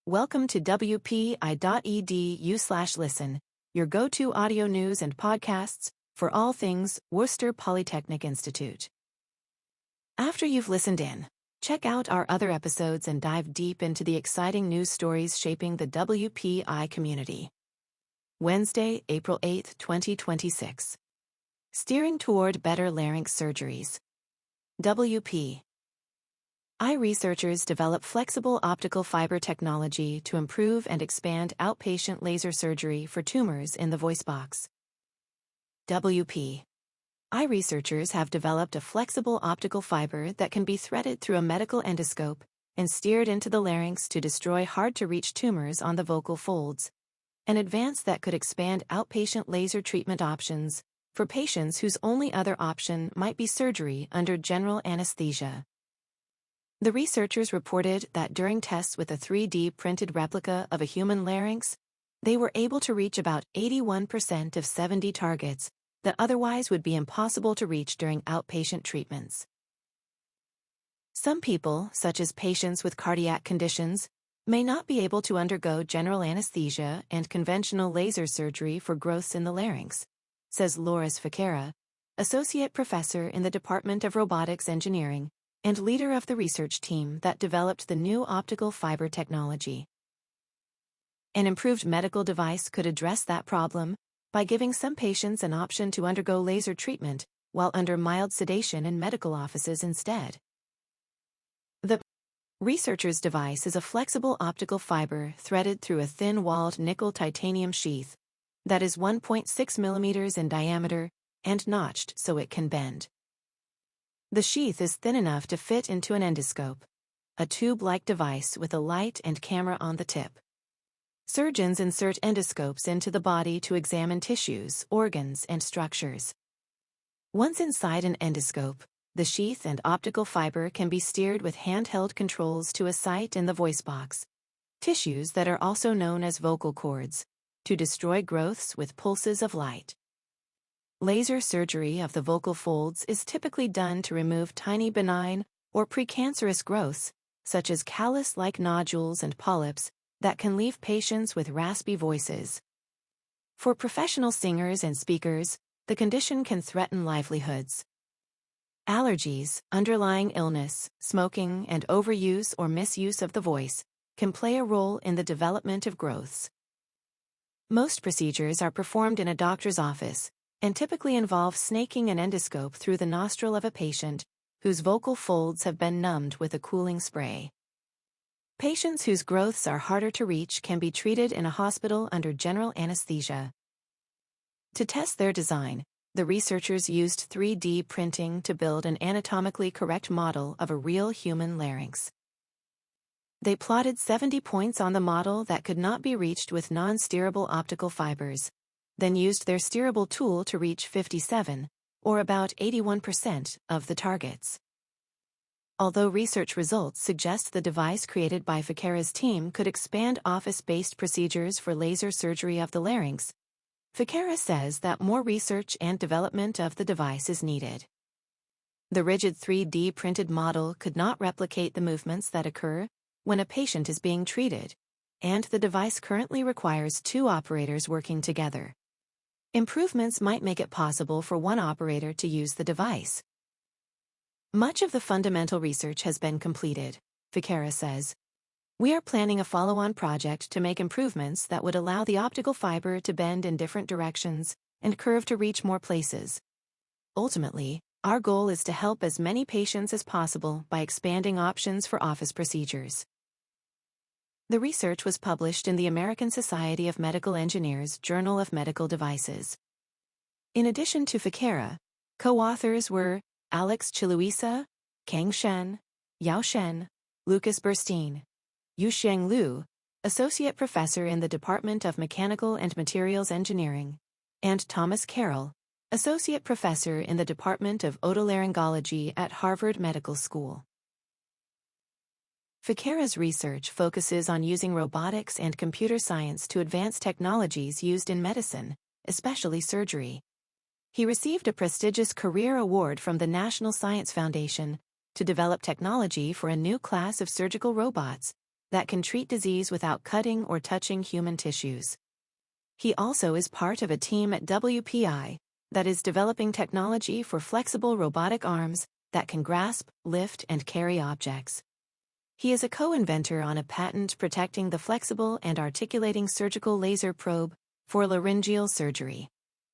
Welcome to wpi.edu/listen, your go-to audio news and podcasts for all things Worcester Polytechnic Institute. After you've listened in, check out our other episodes and dive deep into the exciting news stories shaping the WPI community. Wednesday, April 8, 2026. Steering toward better larynx surgeries. WPI researchers develop flexible optical fiber technology to improve and expand outpatient laser surgery for tumors in the voice box. WPI researchers have developed a flexible optical fiber that can be threaded through a medical endoscope and steered into the larynx to destroy hard-to-reach tumors on the vocal folds, an advance that could expand outpatient laser treatment options for patients whose only other option might be surgery under general anesthesia. The researchers reported that during tests with a 3D printed replica of a human larynx, they were able to reach about 81% of 70 targets that otherwise would be impossible to reach during outpatient treatments. Some people, such as patients with cardiac conditions, may not be able to undergo general anesthesia and conventional laser surgery for growths in the larynx, says Loris Fichera, associate professor in the Department of Robotics Engineering and leader of the research team that developed the new optical fiber technology. An improved medical device could address that problem by giving some patients an option to undergo laser treatment while under mild sedation in medical offices instead. The researcher's device is a flexible optical fiber threaded through a thin-walled nickel titanium sheath that is 1.6 millimeters in diameter and notched so it can bend. The sheath is thin enough to fit into an endoscope, a tube-like device with a light and camera on the tip. Surgeons insert endoscopes into the body to examine tissues, organs, and structures. Once inside an endoscope, the sheath and optical fiber can be steered with handheld controls to a site in the voice box, tissues that are also known as vocal cords, to destroy growths with pulses of light. Laser surgery of the vocal folds is typically done to remove tiny benign or precancerous growths, such as callus-like nodules and polyps, that can leave patients with raspy voices. For professional singers and speakers, the condition can threaten livelihoods. Allergies, underlying illness, smoking, and overuse or misuse of the voice can play a role in the development of growths. Most procedures are performed in a doctor's office and typically involve snaking an endoscope through the nostril of a patient whose vocal folds have been numbed with a cooling spray. Patients whose growths are harder to reach can be treated in a hospital under general anesthesia. To test their design, the researchers used 3D printing to build an anatomically correct model of a real human larynx. They plotted 70 points on the model that could not be reached with non-steerable optical fibers, then used their steerable tool to reach 57, or about 81%, of the targets. Although research results suggest the device created by Fichera's team could expand office-based procedures for laser surgery of the larynx, Fichera says that more research and development of the device is needed. The rigid 3D printed model could not replicate the movements that occur when a patient is being treated, and the device currently requires 2 operators working together. Improvements might make it possible for one operator to use the device. Much of the fundamental research has been completed, Fichera says. We are planning a follow-on project to make improvements that would allow the optical fiber to bend in different directions and curve to reach more places. Ultimately, our goal is to help as many patients as possible by expanding options for office procedures. The research was published in the American Society of Medical Engineers Journal of Medical Devices. In addition to Fichera, co-authors were Alex Chiluisa, Kang Shen, Yao Shen, Lucas Burstein, Yuxiang Liu, associate professor in the Department of Mechanical and Materials Engineering, and Thomas Carroll, associate professor in the Department of Otolaryngology at Harvard Medical School. Fichera's research focuses on using robotics and computer science to advance technologies used in medicine, especially surgery. He received a prestigious career award from the National Science Foundation to develop technology for a new class of surgical robots that can treat disease without cutting or touching human tissues. He also is part of a team at WPI that is developing technology for flexible robotic arms that can grasp, lift, and carry objects. He is a co-inventor on a patent protecting the flexible and articulating surgical laser probe for laryngeal surgery.